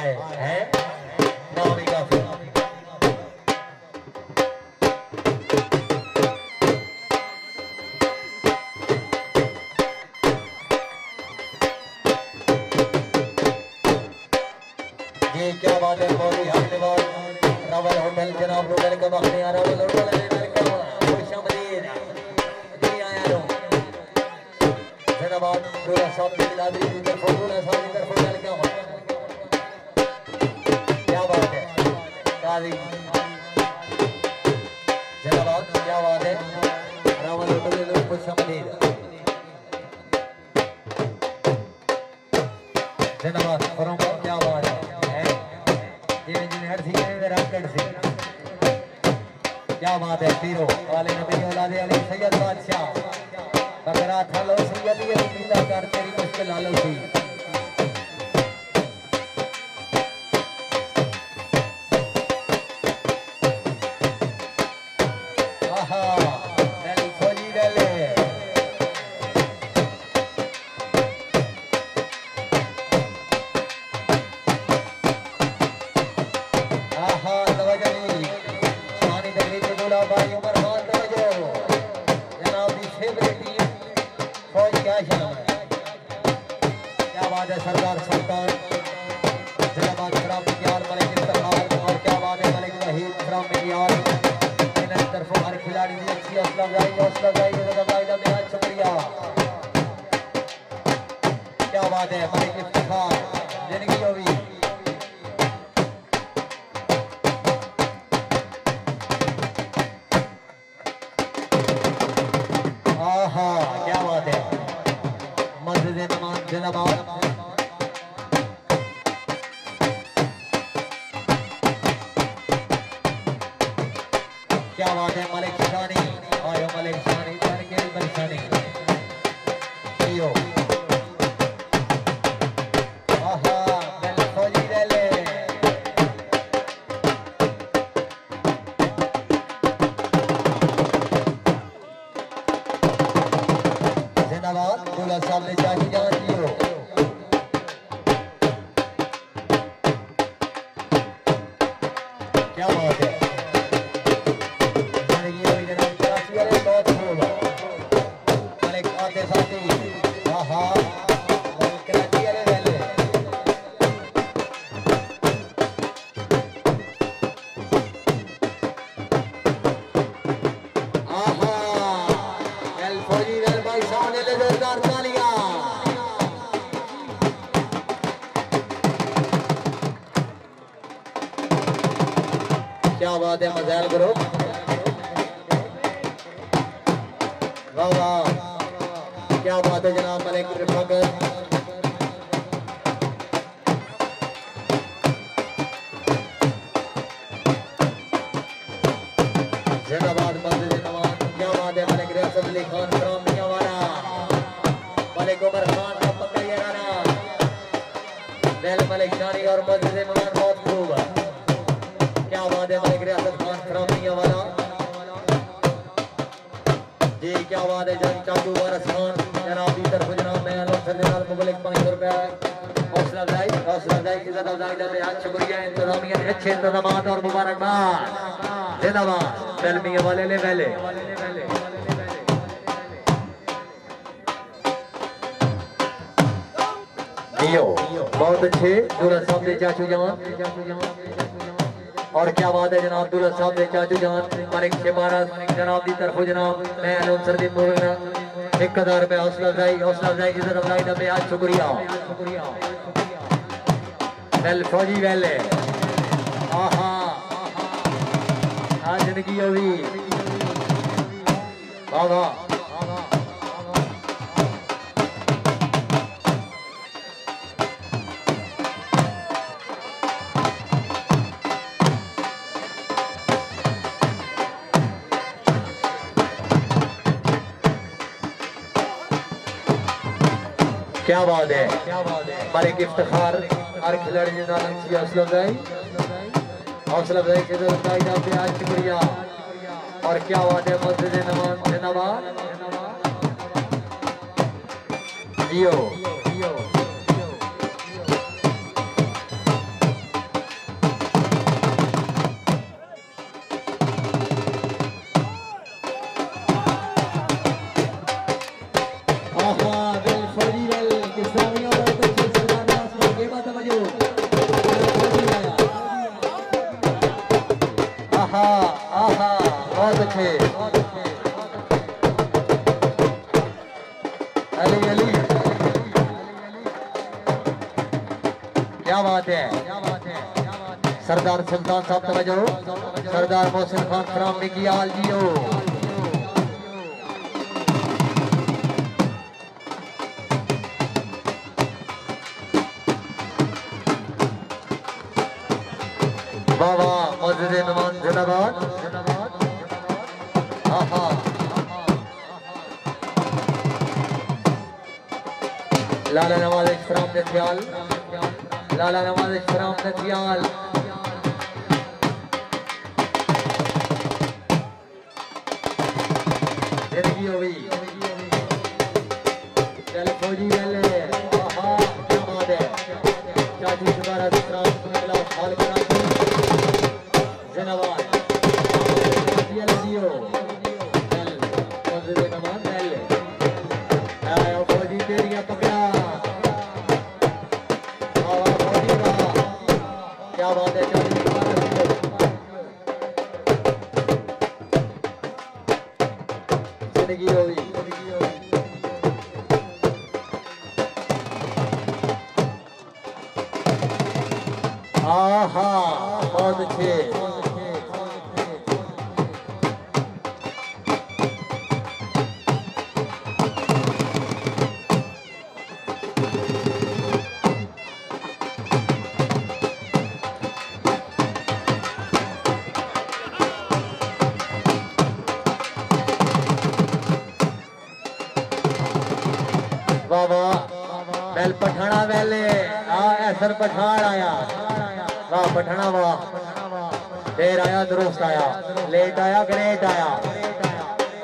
आए हैं नाम ही काफी ये क्या बात है मौली हमने बात रावल होटल जनाब होटल का वक्त नहीं आ रावल होटल है का खुश आमदीद जी आया रो जनाब पूरा सब मिलादी इधर फोटो साथ इधर फोटो क्या हो क्या बात है काजी जनाब क्या बात है रावल होटल में खुश आमदीद जनाब फरों क्या बात है क्या बात है पीरो वाले नबी औलादे अली सैयद बादशाह बकरा था लो सैयद ये पीता कर तेरी मुश्किल हालो थी आहा दिल खोजी दिले भाई उमरखान तवज्जो जनाब दी फेवरेट टीम फौज क्या शान है क्या बात है सरदार सुल्तान जिंदाबाद खराब प्यार मलिक इफ्तिखार और क्या बात है मलिक वहीद खराब प्यार इन तरफों हर खिलाड़ी की अच्छी हौसला अफजाई का बेहद शुक्रिया क्या बात है मलिक इफ्तिखार जिंदगी होगी क्या बात है मस्जिद नमाज जिंदाबाद क्या बात है मलिक शानी आयो मलिक शानी के बरसानी आहा दिल खोजी दिले दूल्हा साहब ने चाची जान दी हो क्या बात है जिंदगी में जनाब चाची वाले बहुत खूब मलिक आते साथी आहा कराची वाले पहले आहा दिल फौजी दिल भाई सामने ले जोरदार क्या बात है मजाल ग्रुप वाह वाह क्या बात है जनाब मलिक रिफाकत जिंदाबाद मस्जिद नवाज क्या बात है मलिक रियासत अली खान खराम मियां वाला मलिक उमरखान का पकड़िया गाना दिल मलिक शानी और मस्जिद नवाज बहुत खूब क्या बात है मलिक रियासत खान खरामिया वाला जी क्या बात है जन चाचू वारस खान जनाब की तरफ जनाब मैं सरदार मुबलिक 500 रुपया हौसला अफजाई इज्जत अफजाई का बेहद शुक्रिया इंतजामिया के अच्छे इंतजामात और मुबारकबाद जिंदाबाद दलमिया वाले ले पहले बहुत अच्छे दूल्हा साहब दे चाचू जान और क्या बात है जनाब दूल्हा साहब दे चाचू जान मलिक शबारा जनाब की तरफ जनाब मैं अनौंसर दी मुबारक 1000 रुपए हौसला अफजाई इज्जत अफजाई का बेहद शुक्रिया दिल फौजी वेले आहा आज जिंदगी होगी वाह वाह क्या बात है मलिक इफ्तिखार हर खिलाड़ी ने नाम की हौसला अफजाई के का बेहद शुक्रिया और क्या बात है मस्जिद नवाज जियो अच्छे अली अली क्या बात है सरदार सुल्तान साहब तवज्जो सरदार मोहसिन खान खराम ने किया हाल जियो बाबा मस्जिद नमाज जिंदाबाद आहा लाला नवाज इकराम ने ख्याल लाला नवाज इकराम ने ख्याल जिंदगी हो गई चल फौजी वाले आहा क्या बात है चाची दोबारा इकराम को मिला हाल करा जिंदाबाद ये लियो चल मस्जिद नमाज पहले आया फौजी तेरियां पकड़ा आवा फौजी वाह क्या बात है चाची जिंदगी हो गई आहा बहुत अच्छे बाबा बैल पठाना वेले ऐसर पठान आया वाह पठाना वाह देर आया दुरुस्त आया लेट आया ग्रेट आया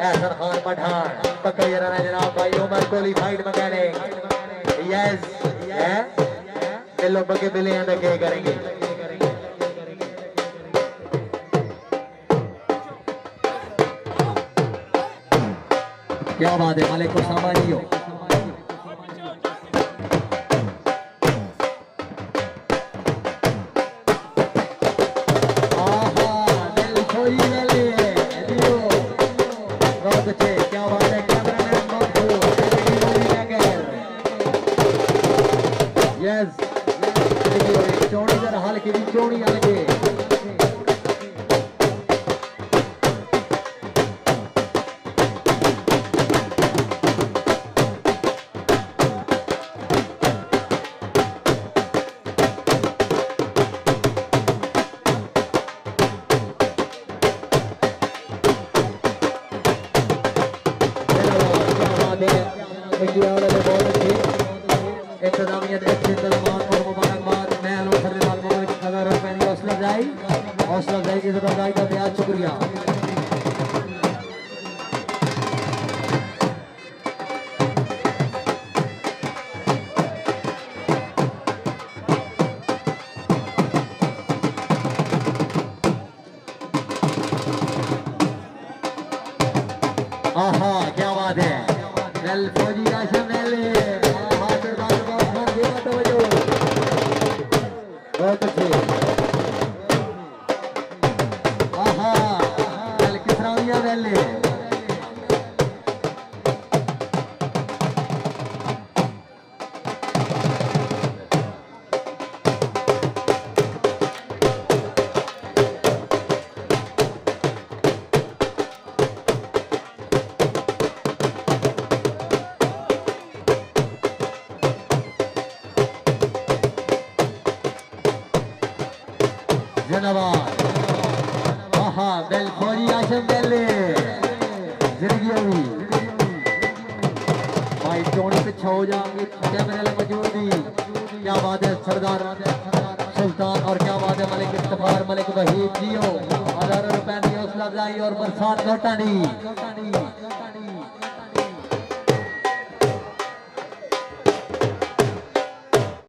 ऐसर खान पठान पक्का जरा जनाब भाई उमर क्वालिफाइड मैकेनिक यस है बिलो बगे बिले हैं क्या करेंगे क्या बात है मालिक को सामाजियो आहा क्या बात है वेल फौजी राशन वेले आहा सरदार खान देवा तवज्जो बहुत अच्छे आहा वेल किसराविया वेले और बरसात लौटानी